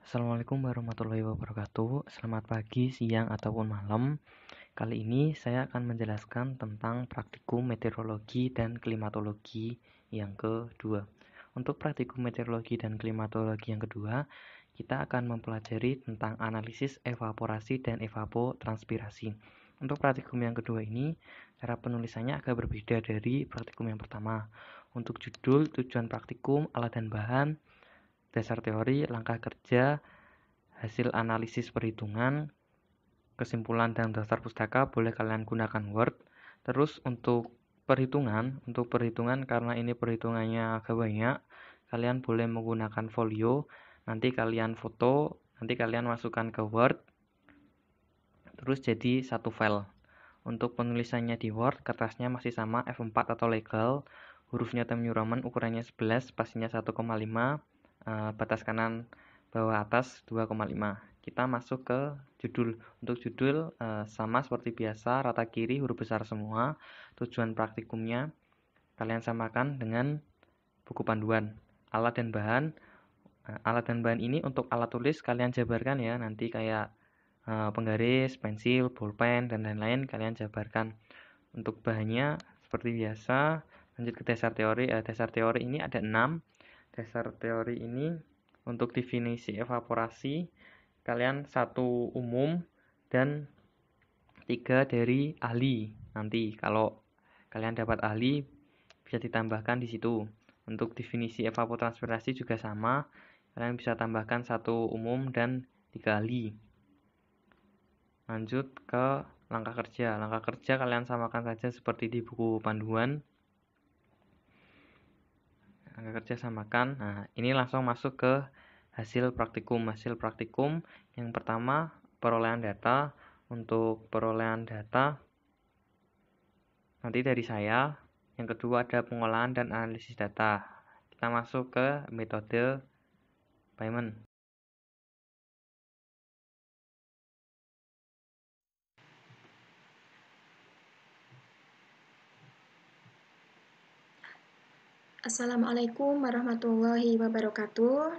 Assalamualaikum warahmatullahi wabarakatuh. Selamat pagi, siang, ataupun malam. Kali ini saya akan menjelaskan tentang praktikum meteorologi dan klimatologi yang kedua. Untuk praktikum meteorologi dan klimatologi yang kedua, kita akan mempelajari tentang analisis evaporasi dan evapotranspirasi. Untuk praktikum yang kedua ini, cara penulisannya agak berbeda dari praktikum yang pertama. Untuk judul, tujuan praktikum, alat dan bahan, dasar teori, langkah kerja, hasil analisis perhitungan, kesimpulan dan daftar pustaka boleh kalian gunakan Word. Terus untuk perhitungan karena ini perhitungannya agak banyak, kalian boleh menggunakan folio. Nanti kalian foto, nanti kalian masukkan ke Word, terus jadi satu file. Untuk penulisannya di Word, kertasnya masih sama F4 atau legal, hurufnya Times New Roman, ukurannya 11, spasinya 1,5, batas kanan bawah atas 2,5. Kita masuk ke judul. Untuk judul sama seperti biasa, rata kiri huruf besar semua. Tujuan praktikumnya kalian samakan dengan buku panduan. Alat dan bahan ini untuk alat tulis kalian jabarkan ya, nanti kayak penggaris, pensil, bolpen, dan lain-lain kalian jabarkan. Untuk bahannya seperti biasa, lanjut ke dasar teori. Dasar teori ini ada 6. Dasar teori ini untuk definisi evaporasi kalian 1 umum dan 3 dari ahli. Nanti kalau kalian dapat ahli bisa ditambahkan di situ. Untuk definisi evapotranspirasi juga sama, kalian bisa tambahkan 1 umum dan 3 ahli. Lanjut ke langkah kerja. Langkah kerja kalian samakan saja seperti di buku panduan. Langkah kerja samakan. Nah, ini langsung masuk ke hasil praktikum. Hasil praktikum yang pertama perolehan data. Untuk perolehan data nanti dari saya. Yang kedua ada pengolahan dan analisis data. Kita masuk ke metode payment. Assalamualaikum warahmatullahi wabarakatuh.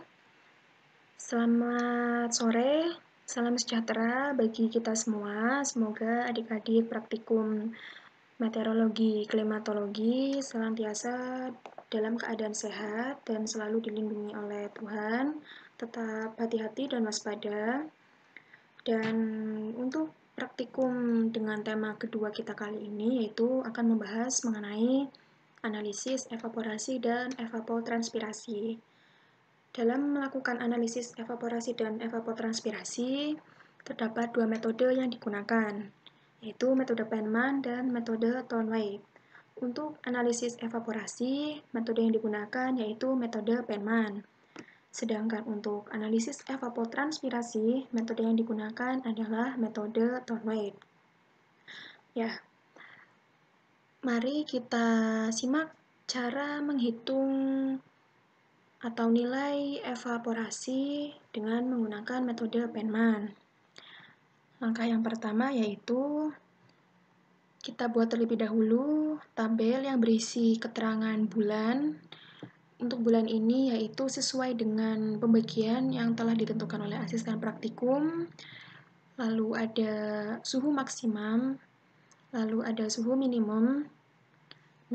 Selamat sore, salam sejahtera bagi kita semua. Semoga adik-adik praktikum meteorologi, klimatologi senantiasa dalam keadaan sehat dan selalu dilindungi oleh Tuhan. Tetap hati-hati dan waspada. Dan untuk praktikum dengan tema kedua kita kali ini yaitu akan membahas mengenai analisis evaporasi dan evapotranspirasi. Dalam melakukan analisis evaporasi dan evapotranspirasi, terdapat 2 metode yang digunakan, yaitu metode Penman dan metode Thornwright. Untuk analisis evaporasi, metode yang digunakan yaitu metode Penman. Sedangkan untuk analisis evapotranspirasi, metode yang digunakan adalah metode Thornwright. Ya, mari kita simak cara menghitung atau nilai evaporasi dengan menggunakan metode Penman. Langkah yang pertama yaitu kita buat terlebih dahulu tabel yang berisi keterangan bulan. Untuk bulan ini yaitu sesuai dengan pembagian yang telah ditentukan oleh asisten praktikum. Lalu ada suhu maksimum, lalu ada suhu minimum.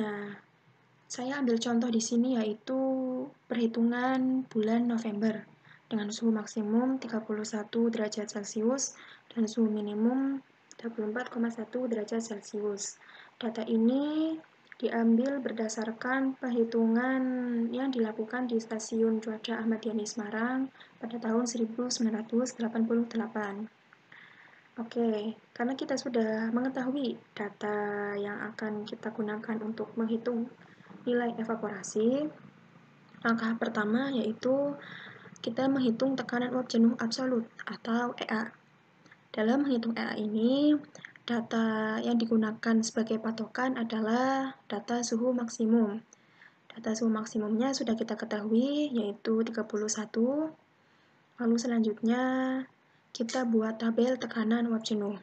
Nah, saya ambil contoh di sini yaitu perhitungan bulan November dengan suhu maksimum 31 derajat Celcius dan suhu minimum 24,1 derajat Celcius. Data ini diambil berdasarkan perhitungan yang dilakukan di Stasiun Cuaca Ahmad Yani Semarang pada tahun 1988. Oke, karena kita sudah mengetahui data yang akan kita gunakan untuk menghitung nilai evaporasi, langkah pertama yaitu kita menghitung tekanan uap jenuh absolut atau EA. Dalam menghitung EA ini, data yang digunakan sebagai patokan adalah data suhu maksimum. Data suhu maksimumnya sudah kita ketahui yaitu 31. Lalu selanjutnya kita buat tabel tekanan uap jenuh.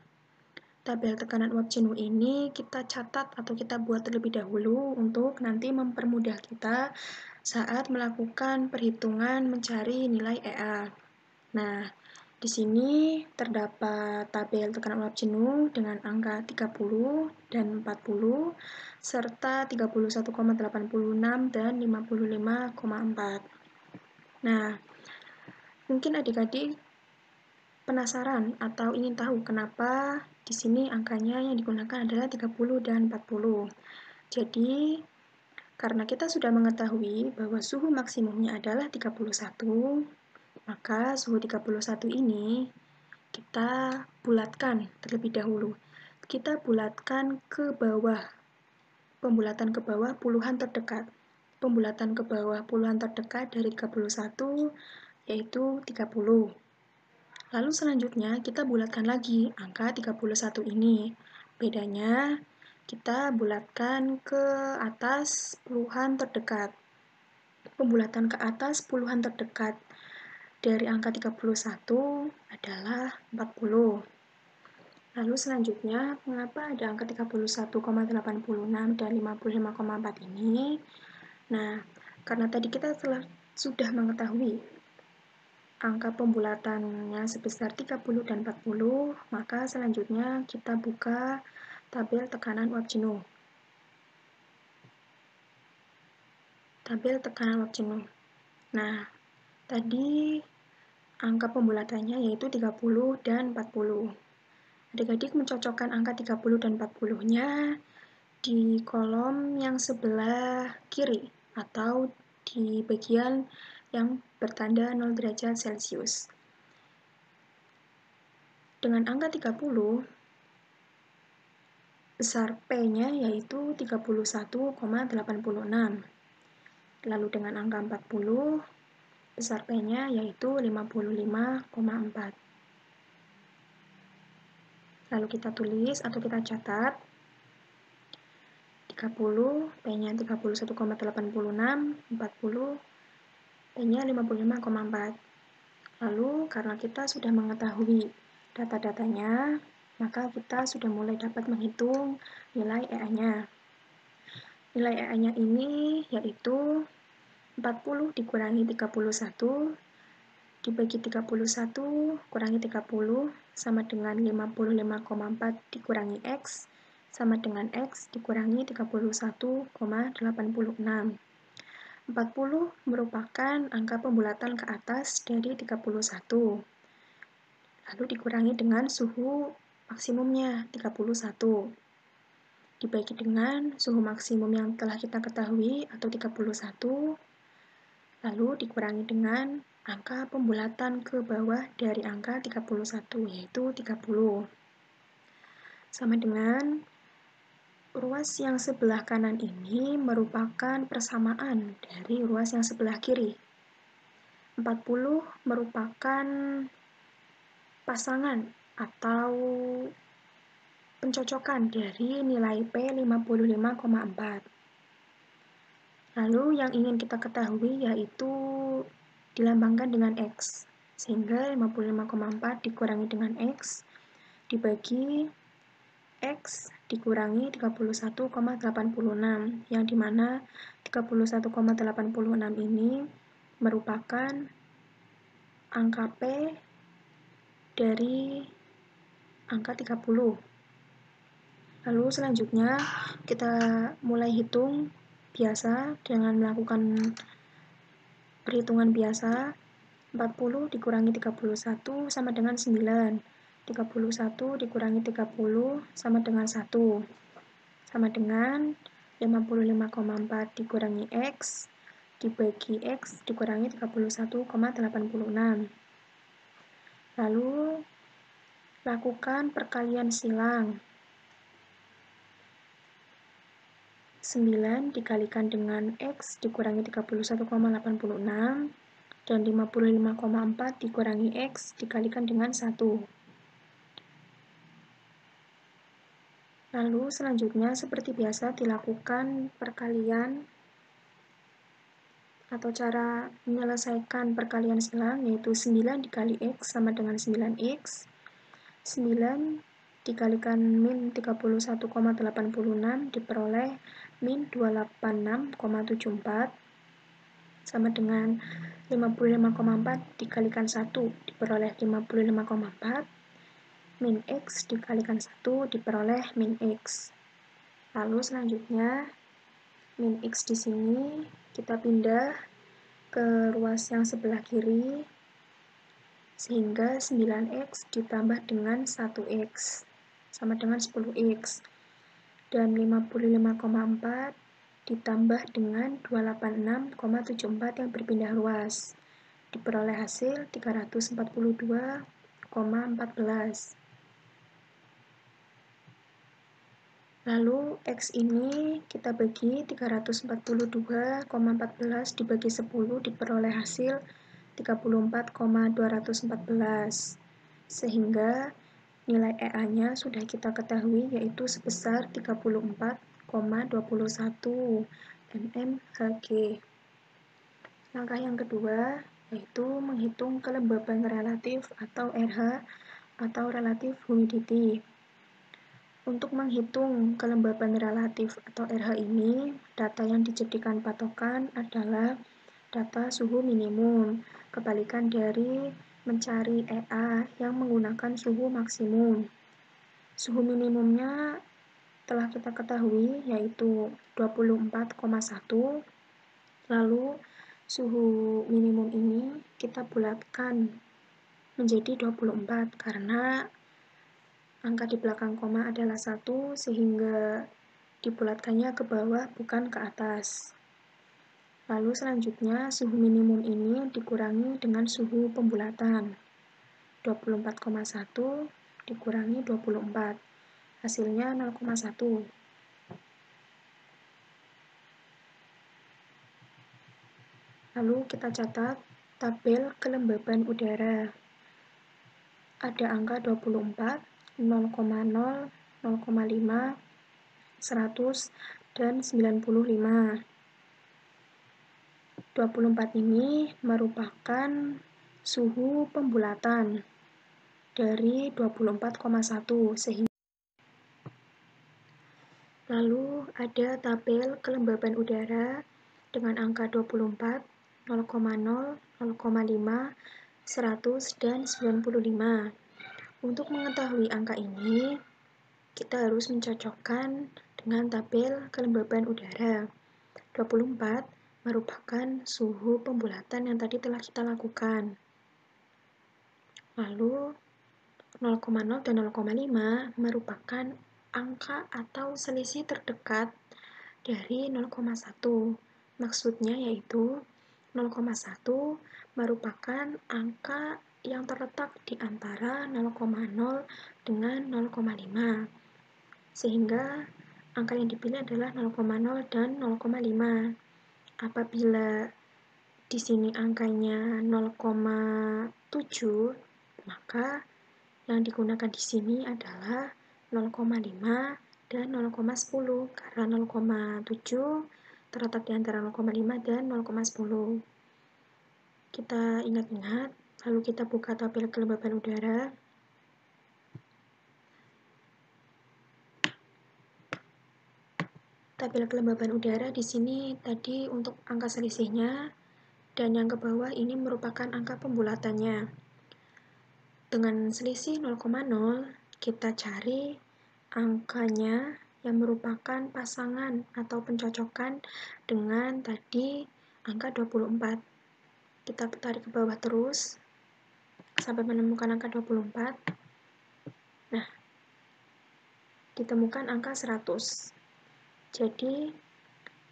Tabel tekanan uap jenuh ini kita catat atau kita buat terlebih dahulu untuk nanti mempermudah kita saat melakukan perhitungan mencari nilai EA. Nah, di sini terdapat tabel tekanan uap jenuh dengan angka 30 dan 40, serta 31,86 dan 55,4. Nah, mungkin adik-adik penasaran atau ingin tahu kenapa di sini angkanya yang digunakan adalah 30 dan 40. Jadi, karena kita sudah mengetahui bahwa suhu maksimumnya adalah 31, maka suhu 31 ini kita bulatkan terlebih dahulu. Kita bulatkan ke bawah, pembulatan ke bawah puluhan terdekat. Pembulatan ke bawah puluhan terdekat dari 31 yaitu 30. Lalu selanjutnya kita bulatkan lagi angka 31 ini. Bedanya kita bulatkan ke atas puluhan terdekat. Pembulatan ke atas puluhan terdekat dari angka 31 adalah 40. Lalu selanjutnya, mengapa ada angka 31,86 dan 55,4 ini? Nah, karena tadi kita sudah mengetahui angka pembulatannya sebesar 30 dan 40, maka selanjutnya kita buka tabel tekanan uap jenuh. Tabel tekanan uap jenuh. Nah, tadi angka pembulatannya yaitu 30 dan 40. Adik-adik mencocokkan angka 30 dan 40-nya di kolom yang sebelah kiri atau di bagian yang bertanda 0 derajat Celcius. Dengan angka 30, besar P-nya yaitu 31,86. Lalu dengan angka 40, besar P-nya yaitu 55,4. Lalu kita tulis atau kita catat 30, P-nya 31,86, 40, P-nya 55,4. Lalu karena kita sudah mengetahui data-datanya, maka kita sudah mulai dapat menghitung nilai EA-nya. Nilai EA-nya ini yaitu 40 dikurangi 31 dibagi 31 kurangi 30 sama dengan 55,4 dikurangi X sama dengan X dikurangi 31,86. 40 merupakan angka pembulatan ke atas dari 31. Lalu dikurangi dengan suhu maksimumnya 31. Dibagi dengan suhu maksimum yang telah kita ketahui atau 31. Lalu dikurangi dengan angka pembulatan ke bawah dari angka 31, yaitu 30. Sama dengan ruas yang sebelah kanan ini merupakan persamaan dari ruas yang sebelah kiri. 40 merupakan pasangan atau pencocokan dari nilai P 55,4. Lalu yang ingin kita ketahui yaitu dilambangkan dengan X. Sehingga 55,4 dikurangi dengan X dibagi X dikurangi 31,86, yang dimana 31,86 ini merupakan angka P dari angka 30. Lalu selanjutnya kita mulai hitung biasa dengan melakukan perhitungan biasa. 40 dikurangi 31 sama dengan 9. 31 dikurangi 30 sama dengan 1. Sama dengan 55,4 dikurangi X dibagi X dikurangi 31,86. Lalu lakukan perkalian silang. 9 dikalikan dengan X dikurangi 31,86 dan 55,4 dikurangi X dikalikan dengan 1. Lalu selanjutnya seperti biasa dilakukan perkalian atau cara menyelesaikan perkalian silang, yaitu 9 dikali X sama dengan 9X. 9 dikalikan min 31,86 diperoleh min 286,74. sama dengan 55,4 dikalikan 1 diperoleh 55,4, min X dikalikan 1 diperoleh min X. Lalu selanjutnya, min X di sini kita pindah ke ruas yang sebelah kiri, sehingga 9X ditambah dengan 1X sama dengan 10X. Dan 55,4 ditambah dengan 286,74 yang berpindah ruas. Diperoleh hasil 342,14. Lalu X ini kita bagi 342,14 dibagi 10 diperoleh hasil 34,214. Sehingga nilai EA-nya sudah kita ketahui yaitu sebesar 34,21 mmHg. Langkah yang kedua yaitu menghitung kelembaban relatif atau RH atau relative humidity. Untuk menghitung kelembaban relatif atau RH ini, data yang dijadikan patokan adalah data suhu minimum, kebalikan dari mencari EA yang menggunakan suhu maksimum. Suhu minimumnya telah kita ketahui yaitu 24,1, lalu suhu minimum ini kita bulatkan menjadi 24 karena angka di belakang koma adalah 1 sehingga dibulatkannya ke bawah bukan ke atas. Lalu selanjutnya suhu minimum ini dikurangi dengan suhu pembulatan. 24,1 dikurangi 24. Hasilnya 0,1. Lalu kita catat tabel kelembaban udara. Ada angka 24, 0,0, 0,5, 100, dan 95. 24 ini merupakan suhu pembulatan dari 24,1 sehingga lalu ada tabel kelembaban udara dengan angka 24, 0,0, 0,5, 100, dan 95. Untuk mengetahui angka ini, kita harus mencocokkan dengan tabel kelembaban udara. 24 merupakan suhu pembulatan yang tadi telah kita lakukan. Lalu 0,0 dan 0,5 merupakan angka atau selisih terdekat dari 0,1. Maksudnya yaitu 0,1 merupakan angka yang terletak di antara 0,0 dengan 0,5. Sehingga angka yang dipilih adalah 0,0 dan 0,5. Apabila di sini angkanya 0,7, maka yang digunakan di sini adalah 0,5 dan 0,10 karena 0,7 terletak di antara 0,5 dan 0,10. Kita ingat-ingat, lalu kita buka tabel kelembaban udara. Tabel kelembaban udara di sini tadi untuk angka selisihnya, dan yang ke bawah ini merupakan angka pembulatannya. Dengan selisih 0,0, kita cari angkanya yang merupakan pasangan atau pencocokan dengan tadi angka 24. Kita tarik ke bawah terus sampai menemukan angka 24. Nah, ditemukan angka 100. Jadi,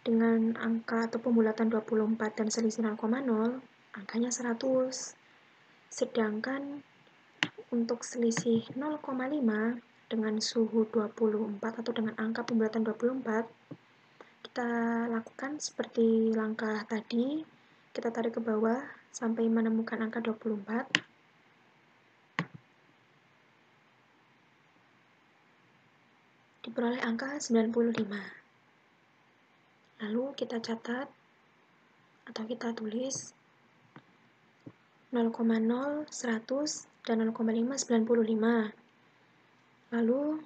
dengan angka atau pembulatan 24 dan selisih 0,0, angkanya 100. Sedangkan untuk selisih 0,5 dengan suhu 24 atau dengan angka pembulatan 24, kita lakukan seperti langkah tadi, kita tarik ke bawah sampai menemukan angka 24. Diperoleh angka 95. Lalu kita catat atau kita tulis 0,0, 100, dan 0,5, 95. Lalu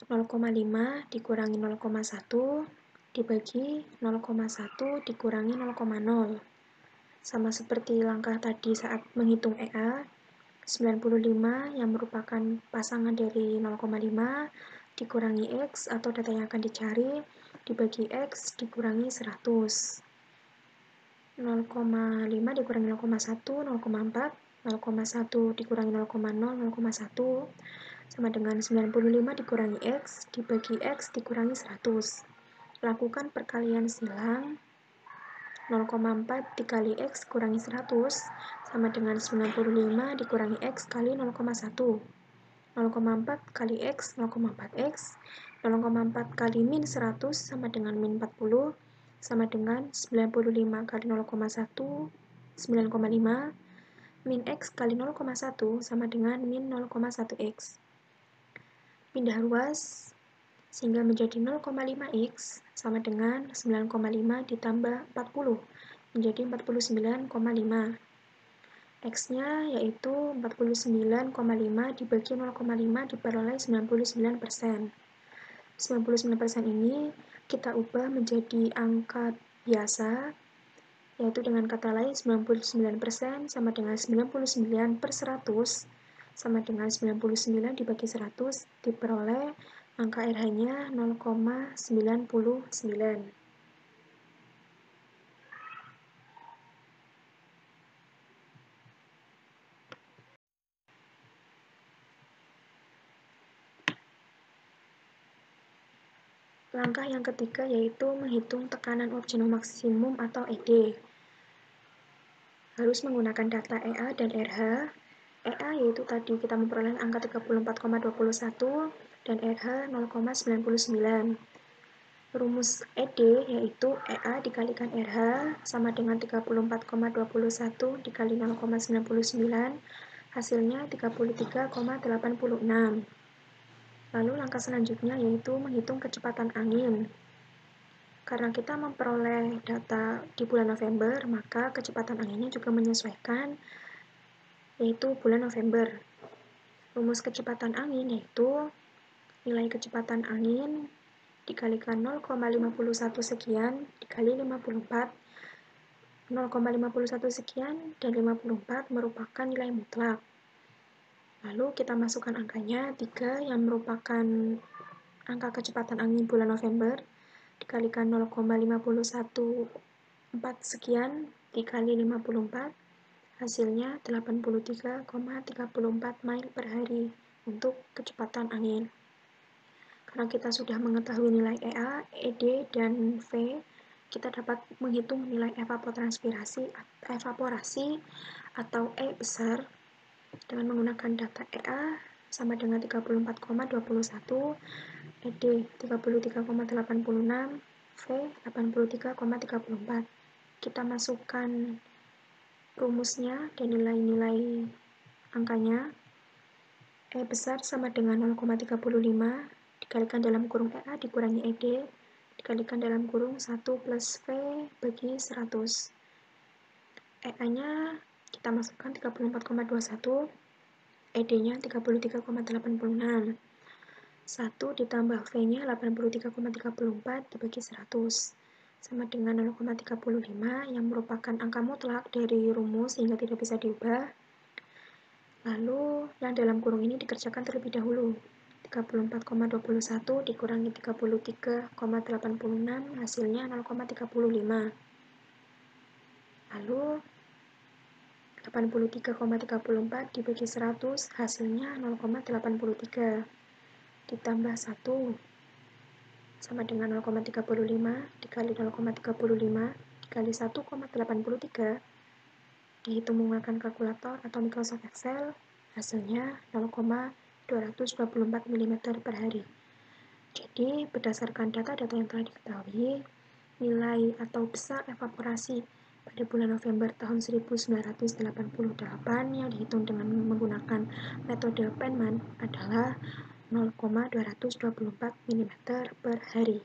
0,5 dikurangi 0,1 dibagi 0,1 dikurangi 0,0. Sama seperti langkah tadi saat menghitung EA, 95 yang merupakan pasangan dari 0,5 dikurangi X atau data yang akan dicari dibagi X dikurangi 100. 0,5 dikurangi 0,1, 0,4, 0,1 dikurangi 0,0, 0,1 sama dengan 95 dikurangi X dibagi X dikurangi 100. Lakukan perkalian silang. 0,4 dikali X kurangi 100 sama dengan 95 dikurangi X kali 0,1. 0,4 kali X 0,4X. 0,4 kali min 100 sama dengan min 40 sama dengan 95 kali 0,1 9,5 min X kali 0,1 sama dengan min 0,1X. Pindah ruas sehingga menjadi 0,5x sama dengan 9,5 ditambah 40 menjadi 49,5. X-nya yaitu 49,5 dibagi 0,5 diperoleh 99%. 99% ini kita ubah menjadi angka biasa, yaitu dengan kata lain 99% sama dengan 99/100 sama dengan 99 dibagi 100 diperoleh angka RH-nya 0,99. Langkah yang ketiga yaitu menghitung tekanan optimum maksimum atau ED. Harus menggunakan data EA dan RH. EA yaitu tadi kita memperoleh angka 34,21 dan RH 0,99. Rumus ED yaitu EA dikalikan RH sama dengan 34,21 dikali 0,99 hasilnya 33,86. Lalu langkah selanjutnya yaitu menghitung kecepatan angin. Karena kita memperoleh data di bulan November, maka kecepatan anginnya juga menyesuaikan, yaitu bulan November. Rumus kecepatan angin yaitu nilai kecepatan angin dikalikan 0,51 sekian dikali 54. 0,51 sekian dan 54 merupakan nilai mutlak. Lalu kita masukkan angkanya 3 yang merupakan angka kecepatan angin bulan November dikalikan 0,514 sekian dikali 54 hasilnya 83,34 mil per hari untuk kecepatan angin. Karena kita sudah mengetahui nilai EA, ED, dan V, kita dapat menghitung nilai evaporasi atau E besar dengan menggunakan data EA sama dengan 34,21, ED 33,86, V 83,34. Kita masukkan rumusnya dan nilai-nilai angkanya. E besar sama dengan 0,35 dikalikan dalam kurung EA dikurangi ED dikalikan dalam kurung 1 plus V bagi 100. EA-nya kita masukkan 34,21, ED-nya 33,86. 1 ditambah V-nya 83,34 dibagi 100 sama dengan 0,35 yang merupakan angka mutlak dari rumus sehingga tidak bisa diubah. Lalu yang dalam kurung ini dikerjakan terlebih dahulu. 34,21 dikurangi 33,86 hasilnya 0,35. Lalu 83,34 dibagi 100 hasilnya 0,83 ditambah 1 sama dengan 0,35 dikali 0,35 dikali 1,83 dihitung menggunakan kalkulator atau Microsoft Excel hasilnya 0,224 mm per hari. Jadi berdasarkan data-data yang telah diketahui, nilai atau besar evaporasi pada bulan November tahun 1988 yang dihitung dengan menggunakan metode Penman adalah 0,224 mm per hari.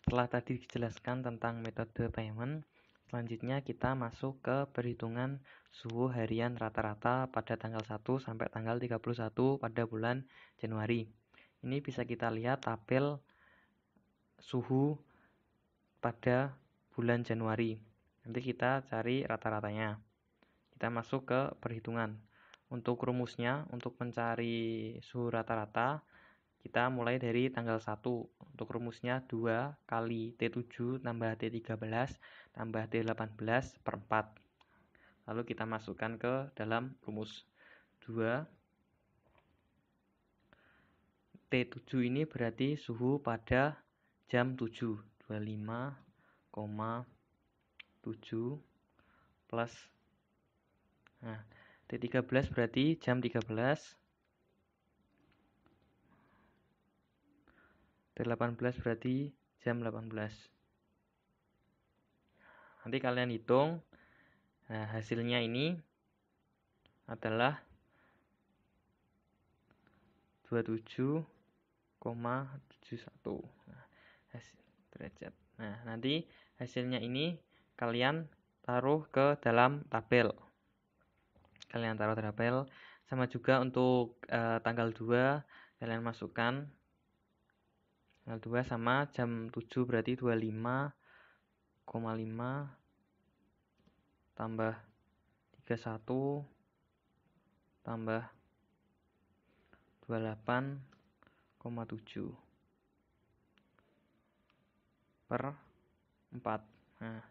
Setelah tadi dijelaskan tentang metode payment, Selanjutnya kita masuk ke perhitungan suhu harian rata-rata pada tanggal 1 sampai tanggal 31 pada bulan Januari. Ini bisa kita lihat tabel suhu pada bulan Januari. Nanti kita cari rata-ratanya. Kita masuk ke perhitungan. Untuk rumusnya, untuk mencari suhu rata-rata, kita mulai dari tanggal 1. Untuk rumusnya 2 kali T7 tambah T13 tambah T18 per 4. Lalu kita masukkan ke dalam rumus. 2 T7 ini berarti suhu pada jam 7. 25,7 plus. Nah, T13 berarti jam 13. T18 berarti jam 18. Nanti kalian hitung. Nah, hasilnya ini adalah 27,71 derajat. Nah, nanti hasilnya ini kalian taruh ke dalam tabel. Sama juga untuk tanggal 2 kalian masukkan tanggal 2 sama jam 7 berarti 25,5 tambah 31 tambah 28,7 per 4. Nah,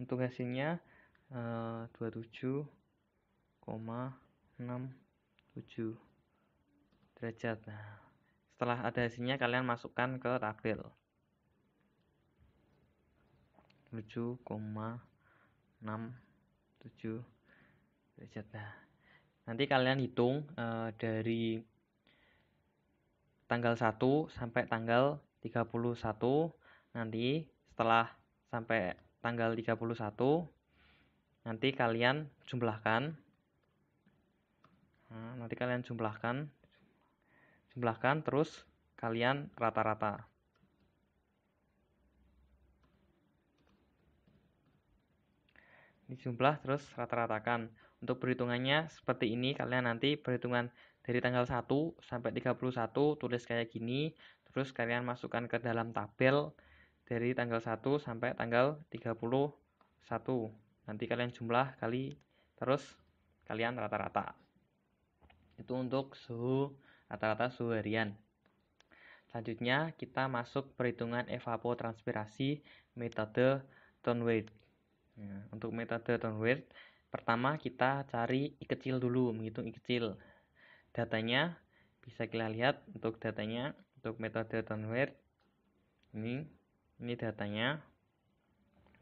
untuk hasilnya 27,67 derajat. Nah, setelah ada hasilnya kalian masukkan ke tabel. 7,67 derajat. Nah, nanti kalian hitung dari tanggal 1 sampai tanggal 31. Nanti setelah sampai tanggal 31 nanti kalian jumlahkan. Nah, nanti kalian jumlahkan terus kalian rata-rata. Ini jumlah terus rata-ratakan. Untuk perhitungannya seperti ini, kalian nanti perhitungan dari tanggal 1 sampai 31 tulis kayak gini, terus kalian masukkan ke dalam tabel dari tanggal 1 sampai tanggal 31. Nanti kalian jumlah kali terus kalian rata-rata. Itu untuk suhu rata-rata suhu harian. Selanjutnya kita masuk perhitungan evapotranspirasi metode Thornwirth. Nah, untuk metode Thornwirth, pertama kita cari I kecil dulu, menghitung I kecil. Datanya bisa kita lihat untuk datanya untuk metode Thornwirth. Ini datanya.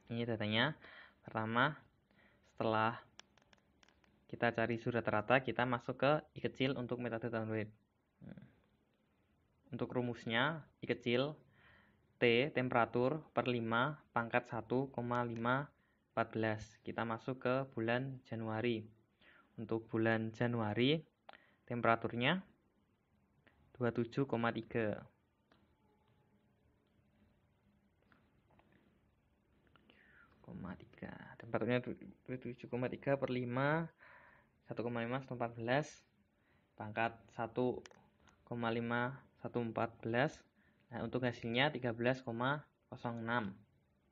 Ini datanya. Pertama, setelah kita cari suhu rata-rata, kita masuk ke I kecil untuk metode Thornwirth. Untuk rumusnya I kecil T temperatur per 5 pangkat 1,514. Kita masuk ke bulan Januari. Untuk bulan Januari temperaturnya 27,3. Temperaturnya 27,3 per 5 1,514 pangkat 1,5114. Nah, untuk hasilnya 13,06.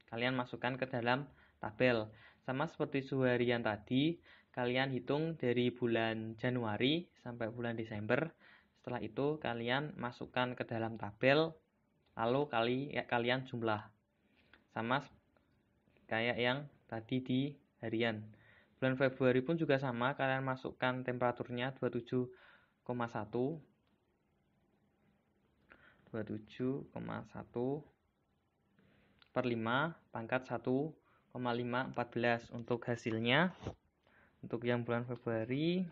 Kalian masukkan ke dalam tabel. Sama seperti suhu harian tadi, kalian hitung dari bulan Januari sampai bulan Desember. Setelah itu kalian masukkan ke dalam tabel, lalu kalian jumlah. Sama kayak yang tadi di harian. Bulan Februari pun juga sama, kalian masukkan temperaturnya 27,1 per 5 pangkat 1,514. Untuk hasilnya, untuk yang bulan Februari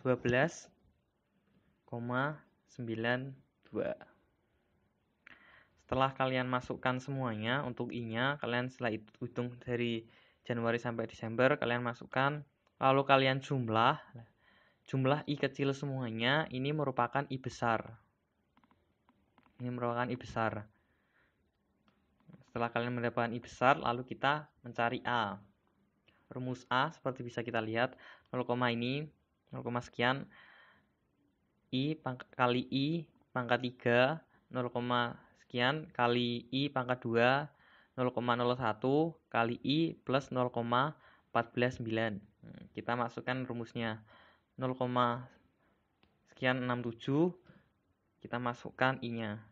12,92. Setelah kalian masukkan semuanya, untuk I-nya kalian setelah itu hitung dari Januari sampai Desember, kalian masukkan, lalu kalian jumlah I kecil semuanya. Ini merupakan I besar. Setelah kalian mendapatkan I besar, lalu kita mencari A. Rumus A seperti bisa kita lihat, 0, ini 0, sekian, I kali I pangkat 3, 0, sekian kali I pangkat 2, 0,01 kali I plus 0,149. Kita masukkan rumusnya 0, sekian 67, kita masukkan I-nya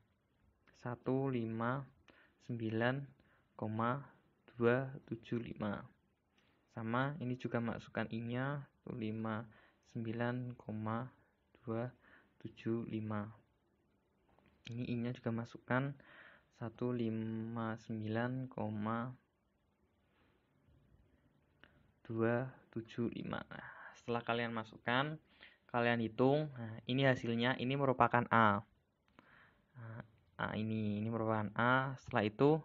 159,275. Sama, ini juga masukkan I-nya 159,275. Ini I-nya juga masukkan 159,275. Nah, setelah kalian masukkan, kalian hitung. Nah, ini hasilnya, ini merupakan A. Nah, ini merupakan A. Setelah itu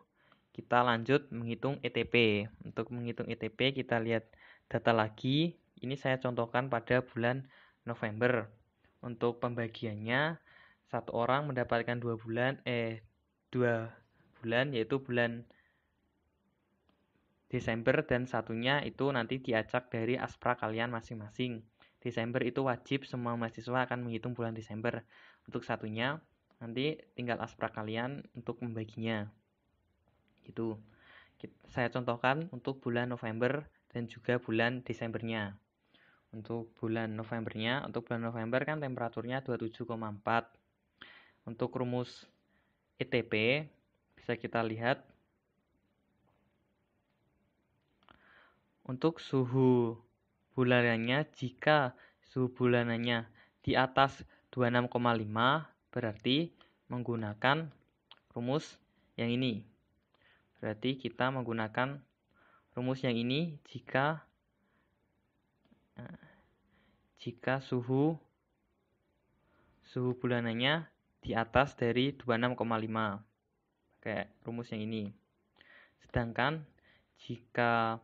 kita lanjut menghitung ETP. Untuk menghitung ETP kita lihat data lagi. Ini saya contohkan pada bulan November. Untuk pembagiannya, satu orang mendapatkan 2 bulan yaitu bulan Desember, dan satunya itu nanti diacak dari aspra kalian masing-masing. Desember itu wajib semua mahasiswa akan menghitung bulan Desember. Untuk satunya nanti tinggal aspra kalian untuk membaginya. Gitu. Saya contohkan untuk bulan November dan juga bulan Desembernya. Untuk bulan November kan temperaturnya 27,4. Untuk rumus ETP bisa kita lihat. Untuk suhu bulanannya, jika suhu bulanannya di atas 26,5 berarti menggunakan rumus yang ini. Berarti kita menggunakan rumus yang ini jika suhu bulanannya di atas dari 26,5. Pakai rumus yang ini. Sedangkan jika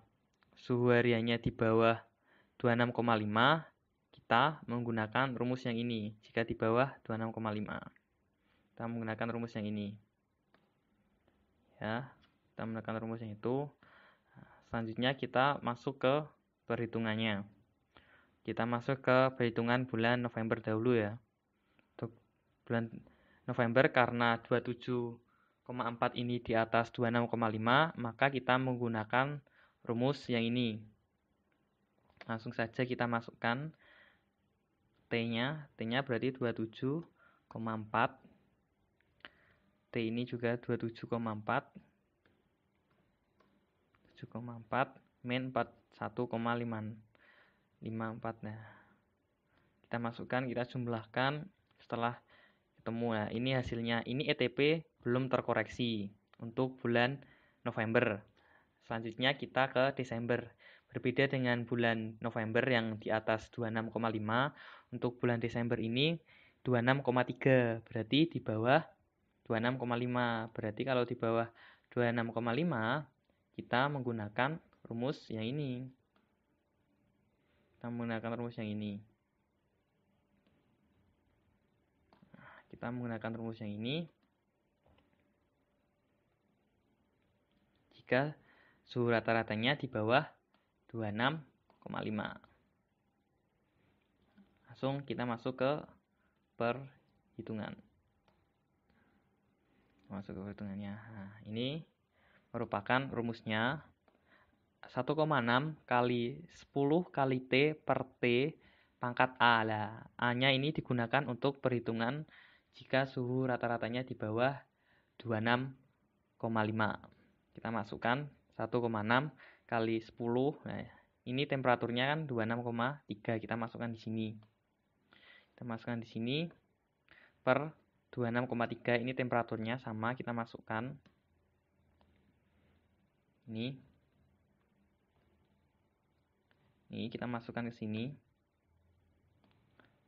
suhu hariannya di bawah 26,5, kita menggunakan rumus yang ini. Jika di bawah 26,5, kita menggunakan rumus yang ini. Ya, kita menggunakan rumus yang itu. Selanjutnya kita masuk ke perhitungannya. Kita masuk ke perhitungan bulan November dahulu ya. Untuk bulan November, karena 27,4 ini di atas 26,5, maka kita menggunakan rumus yang ini. Langsung saja kita masukkan T-nya. T-nya berarti 27,4. T ini juga 27,4. 7,4 min 41,54. Nah, kita masukkan, kita jumlahkan setelah ketemu. Nah, ini hasilnya. Ini ETP belum terkoreksi untuk bulan November. Selanjutnya kita ke Desember. Berbeda dengan bulan November yang di atas 26,5, untuk bulan Desember ini 26,3, berarti di bawah 26,5. Berarti kalau di bawah 26,5, kita menggunakan rumus yang ini. Kita menggunakan rumus yang ini. Kita menggunakan rumus yang ini jika suhu rata-ratanya di bawah 26,5. Langsung kita masuk ke perhitungan. Masuk ke perhitungannya. Nah, ini merupakan rumusnya 1,6 kali 10 kali T per T pangkat A. Lah, A-nya ini digunakan untuk perhitungan jika suhu rata-ratanya di bawah 26,5. Kita masukkan 1,6 kali 10. Nah, ini temperaturnya kan 26,3. Kita masukkan di sini. Kita masukkan di sini per 26,3. Ini temperaturnya sama, kita masukkan. Ini kita masukkan ke sini.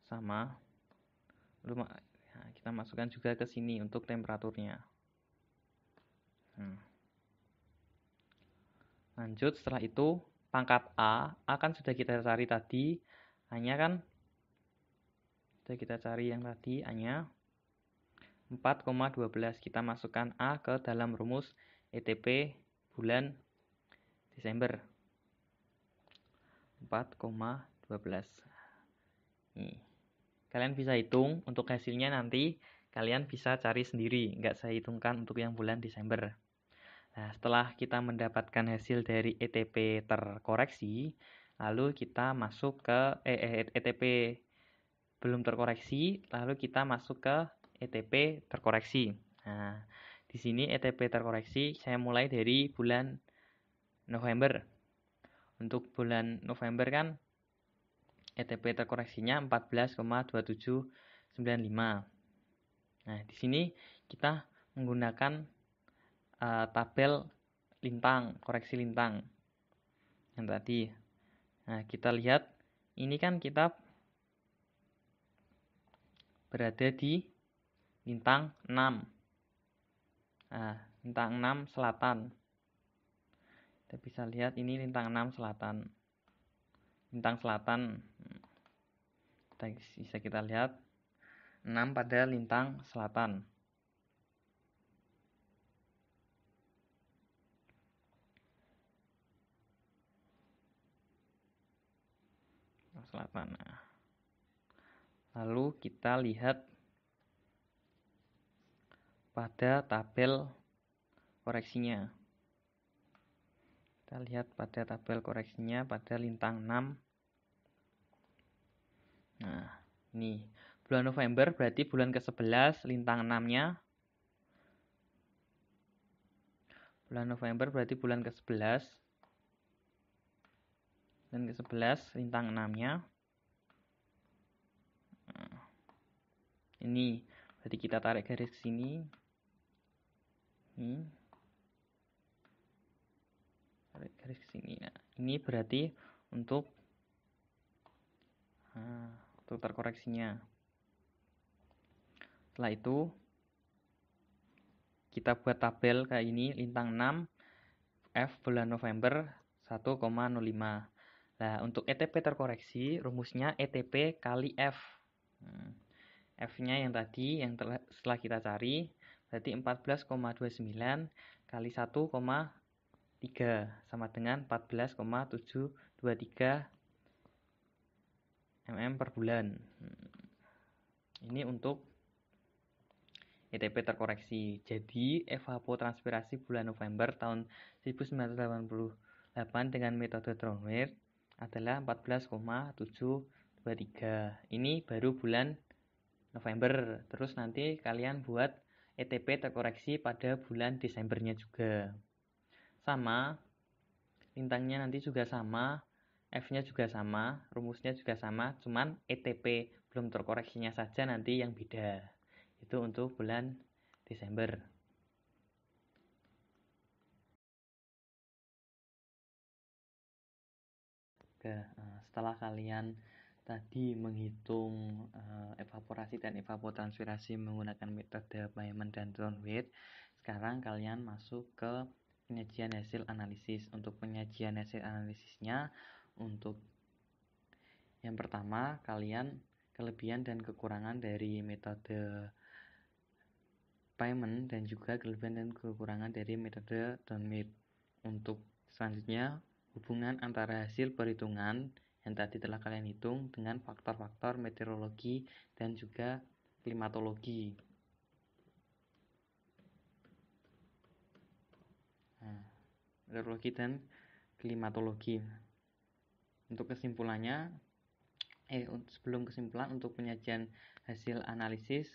Sama. Lalu kita masukkan juga ke sini untuk temperaturnya. Lanjut, setelah itu pangkat A kan sudah kita cari tadi. A-nya kan sudah kita cari yang tadi, A-nya 4,12. Kita masukkan A ke dalam rumus ETP bulan Desember 4,12. Nih, kalian bisa hitung untuk hasilnya, nanti kalian bisa cari sendiri, nggak saya hitungkan untuk yang bulan Desember. Nah, setelah kita mendapatkan hasil dari ETP terkoreksi, lalu kita masuk ke ETP belum terkoreksi, lalu kita masuk ke ETP terkoreksi. Nah, di sini ETP terkoreksi saya mulai dari bulan November. Untuk bulan November kan ETP terkoreksinya 14,2795. Nah, di sini kita menggunakan tabel lintang, koreksi lintang yang tadi. Nah, kita lihat ini kan kita berada di lintang 6. Nah, lintang 6 selatan. Kita bisa lihat ini lintang 6 selatan. Lintang selatan. Bisa kita lihat 6 pada lintang selatan. Selatan. Nah, lalu kita lihat pada tabel koreksinya. Kita lihat pada tabel koreksinya pada lintang 6. Nah, ini bulan November berarti bulan ke-11 lintang 6-nya. Bulan November berarti bulan ke-11. Bulan ke-11 lintang 6-nya. Nah, ini berarti kita tarik garis ke sini. Ini. Tarik garis ke sini. Nah, ini berarti untuk terkoreksinya. Setelah itu kita buat tabel kayak ini, lintang 6 F bulan November 1,05. Nah, untuk ETP terkoreksi rumusnya ETP kali F. F-nya yang tadi yang setelah kita cari berarti 14,29 kali 1,3 sama dengan 14,723 mm per bulan. Ini untuk ETP terkoreksi. Jadi evapotranspirasi bulan November tahun 1988 dengan metode Thornwirth adalah 14,723. Ini baru bulan November. Terus nanti kalian buat ETP terkoreksi pada bulan Desembernya juga. Sama, lintangnya nanti juga sama, F-nya juga sama, rumusnya juga sama, cuman ETP belum terkoreksinya saja nanti yang beda. Itu untuk bulan Desember. Oke, setelah kalian tadi menghitung evaporasi dan evapotranspirasi menggunakan metode Bayman dan Thornwirth, sekarang kalian masuk ke penyajian hasil analisis. Untuk penyajian hasil analisisnya, untuk yang pertama kalian kelebihan dan kekurangan dari metode Bayman dan juga kelebihan dan kekurangan dari metode Thornwirth. Untuk selanjutnya hubungan antara hasil perhitungan yang tadi telah kalian hitung dengan faktor-faktor meteorologi dan juga klimatologi. Meteorologi dan klimatologi. Untuk kesimpulannya, sebelum kesimpulan, untuk penyajian hasil analisis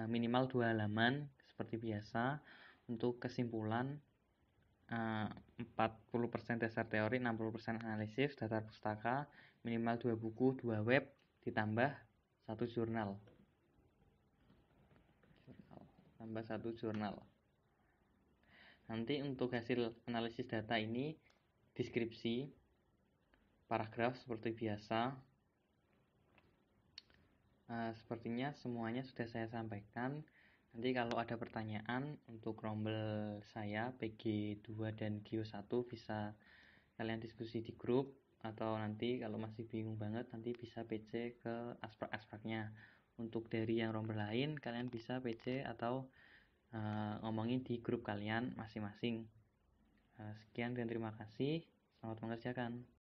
minimal 2 halaman seperti biasa. Untuk kesimpulan 40% dasar teori, 60% analisis, dasar pustaka, minimal 2 buku, 2 web, ditambah 1 jurnal. Tambah 1 jurnal. Nanti untuk hasil analisis data ini deskripsi, paragraf seperti biasa. Sepertinya semuanya sudah saya sampaikan. Nanti kalau ada pertanyaan untuk rombel saya PG2 dan GO1 bisa kalian diskusi di grup, atau nanti kalau masih bingung banget nanti bisa PC ke asprak-aspraknya. Untuk dari yang rombel lain kalian bisa PC atau ngomongin di grup kalian masing-masing. Sekian dan terima kasih. Selamat mengerjakan.